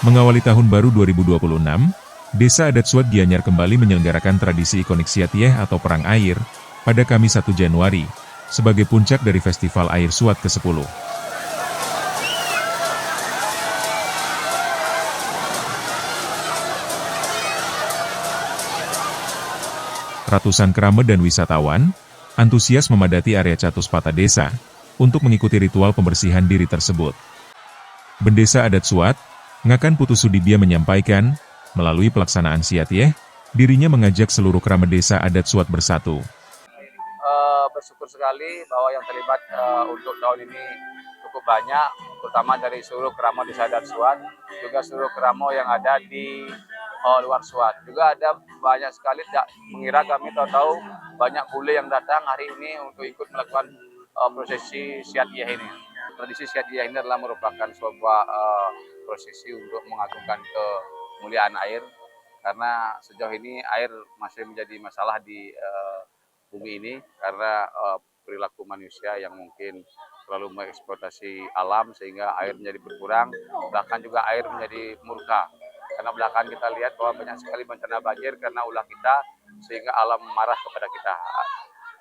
Mengawali tahun baru 2026, Desa Adat Suat Gianyar kembali menyelenggarakan tradisi ikonik Siatieh atau Perang Air pada Kamis 1 Januari, sebagai puncak dari Festival Air Suat ke-10. Ratusan keramat dan wisatawan antusias memadati area Catuspata Desa untuk mengikuti ritual pembersihan diri tersebut. Bendesa Adat Suat, Ngakan Putu Sudibya menyampaikan, melalui pelaksanaan Siatieh, dirinya mengajak seluruh keramat desa adat Suat bersatu. Bersyukur sekali bahwa yang terlibat untuk tahun ini cukup banyak, terutama dari seluruh keramat desa adat Suat, juga seluruh keramat yang ada di luar Suat. Juga ada banyak sekali, tidak mengira kami tahu-tahu banyak bule yang datang hari ini untuk ikut melakukan prosesi Siatieh ini. Tradisi Siatieh ini adalah merupakan sebuah prosesi untuk mengagungkan kemuliaan air, karena sejauh ini air masih menjadi masalah di bumi ini karena perilaku manusia yang mungkin terlalu mengeksploitasi alam sehingga air menjadi berkurang, bahkan juga air menjadi murka. Karena belakangan kita lihat bahwa banyak sekali bencana banjir karena ulah kita, sehingga alam marah kepada kita.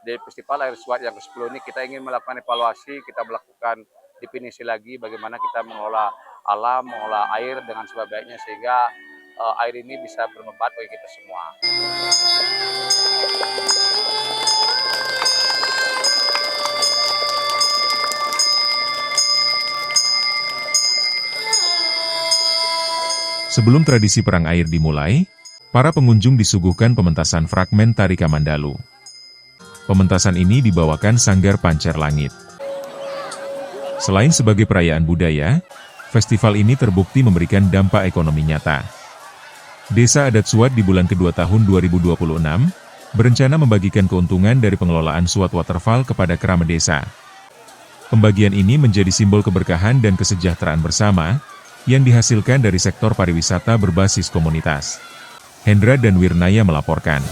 Di Festival Air Suat yang ke-10 ini kita ingin melakukan evaluasi, kita melakukan definisi lagi bagaimana kita mengelola alam, mengelola air dengan sebaik-baiknya sehingga air ini bisa bermanfaat bagi kita semua. Sebelum tradisi perang air dimulai, para pengunjung disuguhkan pementasan fragmen tari Kamandalu. Pementasan ini dibawakan Sanggar Pancer Langit. Selain sebagai perayaan budaya, festival ini terbukti memberikan dampak ekonomi nyata. Desa Adat Suat di bulan kedua tahun 2026, berencana membagikan keuntungan dari pengelolaan Suat Waterfall kepada keramat desa. Pembagian ini menjadi simbol keberkahan dan kesejahteraan bersama, yang dihasilkan dari sektor pariwisata berbasis komunitas. Hendra dan Wirnaya melaporkan.